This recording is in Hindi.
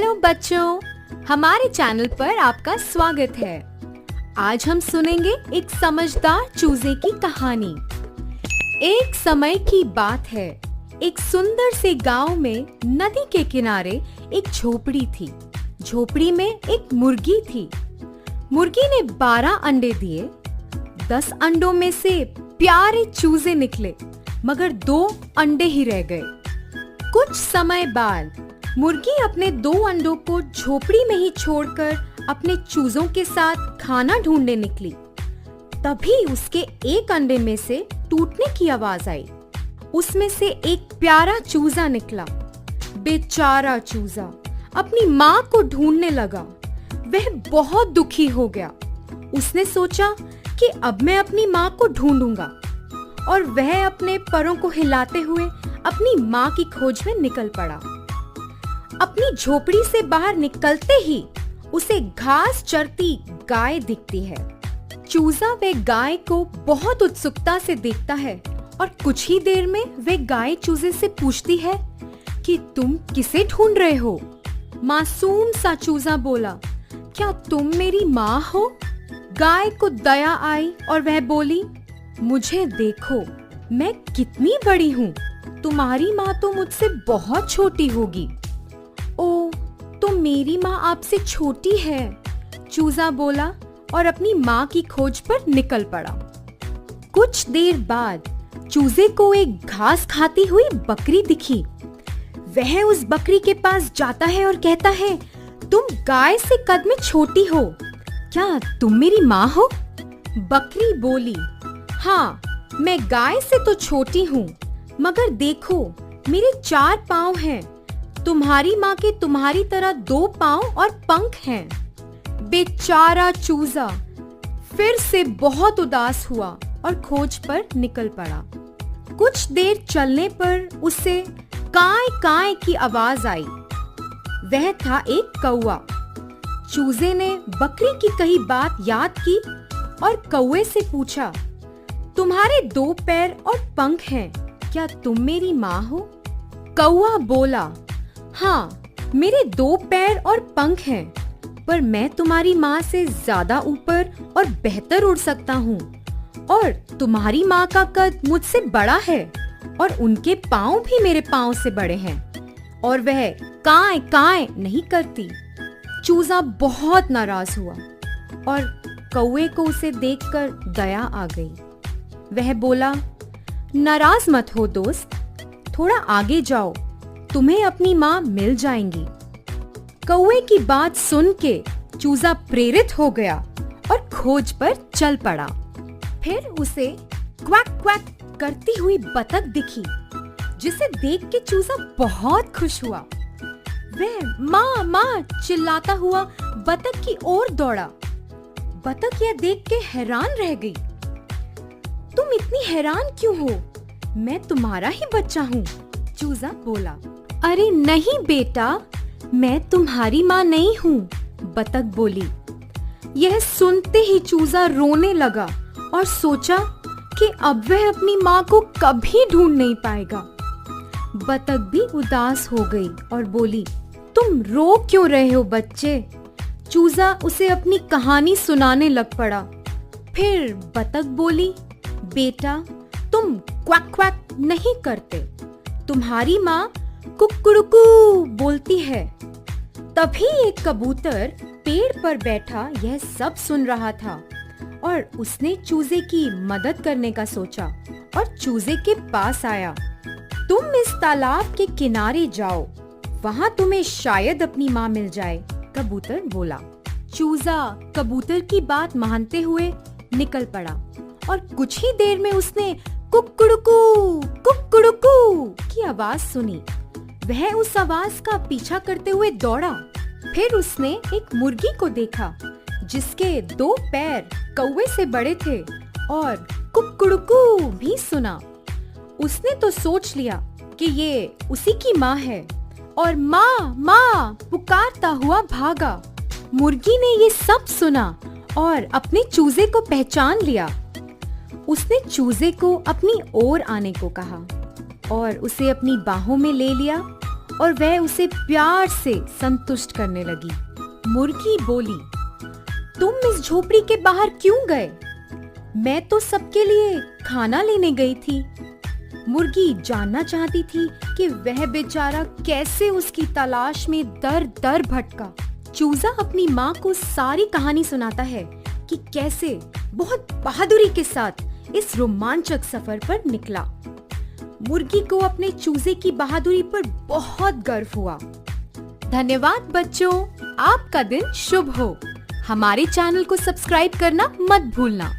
हेलो बच्चों, हमारे चैनल पर आपका स्वागत है। आज हम सुनेंगे एक समझदार चूजे की कहानी। एक समय की बात है, एक सुंदर से गांव में नदी के किनारे एक झोपड़ी थी। झोपड़ी में एक मुर्गी थी। मुर्गी ने 12 अंडे दिए। 10 अंडों में से प्यारे चूजे निकले, मगर 2 अंडे ही रह गए। कुछ समय बाद मुर्गी अपने 2 अंडों को झोपड़ी में ही छोड़कर अपने चूजों के साथ खाना ढूंढने निकली। तभी उसके एक अंडे में से टूटने की आवाज आई। उसमें से एक प्यारा चूजा निकला। बेचारा चूजा अपनी माँ को ढूंढने लगा। वह बहुत दुखी हो गया। उसने सोचा कि अब मैं अपनी माँ को ढूंढूंगा, और वह अपने परों को हिलाते हुए अपनी माँ की खोज में निकल पड़ा। अपनी झोपड़ी से बाहर निकलते ही उसे घास चरती गाय दिखती है। चूजा वे गाय को बहुत उत्सुकता से देखता है, और कुछ ही देर में वे गाय चूजे से पूछती है कि तुम किसे ढूंढ रहे हो? मासूम सा चूजा बोला, क्या तुम मेरी माँ हो? गाय को दया आई और वह बोली, मुझे देखो, मैं कितनी बड़ी हूँ। तुम्हारी माँ तो मुझसे बहुत छोटी होगी। ओ, तो मेरी माँ आपसे छोटी है, चूजा बोला और अपनी माँ की खोज पर निकल पड़ा। कुछ देर बाद चूजे को एक घास खाती हुई बकरी दिखी। वह उस बकरी के पास जाता है और कहता है, तुम गाय से कद में छोटी हो, क्या तुम मेरी माँ हो? बकरी बोली, हाँ, मैं गाय से तो छोटी हूँ, मगर देखो, मेरे 4 पाँव हैं। तुम्हारी माँ के तुम्हारी तरह 2 पाँव और पंख हैं। बेचारा चूजा फिर से बहुत उदास हुआ और खोज पर निकल पड़ा। कुछ देर चलने पर उसे काय काय की आवाज आई। वह था एक कौवा। चूजे ने बकरी की कही बात याद की और कौवे से पूछा, तुम्हारे 2 पैर और पंख हैं, क्या तुम मेरी माँ हो? कौवा बोला, हाँ, मेरे 2 पैर और पंख हैं, पर मैं तुम्हारी माँ से ज्यादा ऊपर और बेहतर उड़ सकता हूँ, और तुम्हारी माँ का कद मुझसे बड़ा है, और उनके पाँव भी मेरे पाँव से बड़े हैं, और वह काय काय नहीं करती। चूजा बहुत नाराज हुआ और कौवे को उसे देखकर दया आ गई। वह बोला, नाराज मत हो दोस्त, थोड़ा आगे जाओ, तुम्हें अपनी माँ मिल जाएंगी। कौवे की बात सुन के चूजा प्रेरित हो गया और खोज पर चल पड़ा। फिर उसे क्वैक क्वैक करती हुई बतख दिखी, जिसे देख के चूजा बहुत खुश हुआ। वह माँ माँ चिल्लाता हुआ बतख की ओर दौड़ा। बतख यह देख के हैरान रह गई। तुम इतनी हैरान क्यों हो? मैं तुम्हारा ही बच्चा हूँ, चूजा बोला। अरे नहीं बेटा, मैं तुम्हारी माँ नहीं हूँ, बतख बोली। यह सुनते ही चूजा रोने लगा और सोचा कि अब वह अपनी माँ को कभी ढूंढ नहीं पाएगा। बतख भी उदास हो गई और बोली, तुम रो क्यों रहे हो बच्चे? चूजा उसे अपनी कहानी सुनाने लग पड़ा। फिर बतख बोली, बेटा, तुम क्वैक क्वैक नहीं करते, तुम्हारी माँ कुक्कुरुकू बोलती है। तभी एक कबूतर पेड़ पर बैठा यह सब सुन रहा था, और उसने चूजे की मदद करने का सोचा और चूजे के पास आया। तुम इस तालाब के किनारे जाओ, वहाँ तुम्हें शायद अपनी माँ मिल जाए, कबूतर बोला। चूजा कबूतर की बात मानते हुए निकल पड़ा, और कुछ ही देर में उसने कुक्कुड़ुकू कुक्कुड़ुकू की आवाज सुनी। वह उस आवाज का पीछा करते हुए दौड़ा। फिर उसने एक मुर्गी को देखा, जिसके 2 पैर कौवे से बड़े थे, और कुक्कुड़ुकू भी सुना। उसने तो सोच लिया कि ये उसी की माँ है, और माँ माँ पुकारता हुआ भागा। मुर्गी ने ये सब सुना और अपने चूजे को पहचान लिया। उसने चूजे को अपनी ओर आने को कहा और उसे अपनी बाहों में ले लिया और वह उसे प्यार से संतुष्ट करने लगी। मुर्गी बोली, तुम इस झोपड़ी के बाहर क्यों गए? मैं तो सबके लिए खाना लेने गई थी। मुर्गी जानना चाहती थी कि वह बेचारा कैसे उसकी तलाश में दर दर भटका। चूजा अपनी माँ को सारी कहानी सुनाता है कि कैसे बहुत बहादुरी के साथ इस रोमांचक सफर पर निकला। मुर्गी को अपने चूजे की बहादुरी पर बहुत गर्व हुआ। धन्यवाद बच्चों, आपका दिन शुभ हो। हमारे चैनल को सब्सक्राइब करना मत भूलना।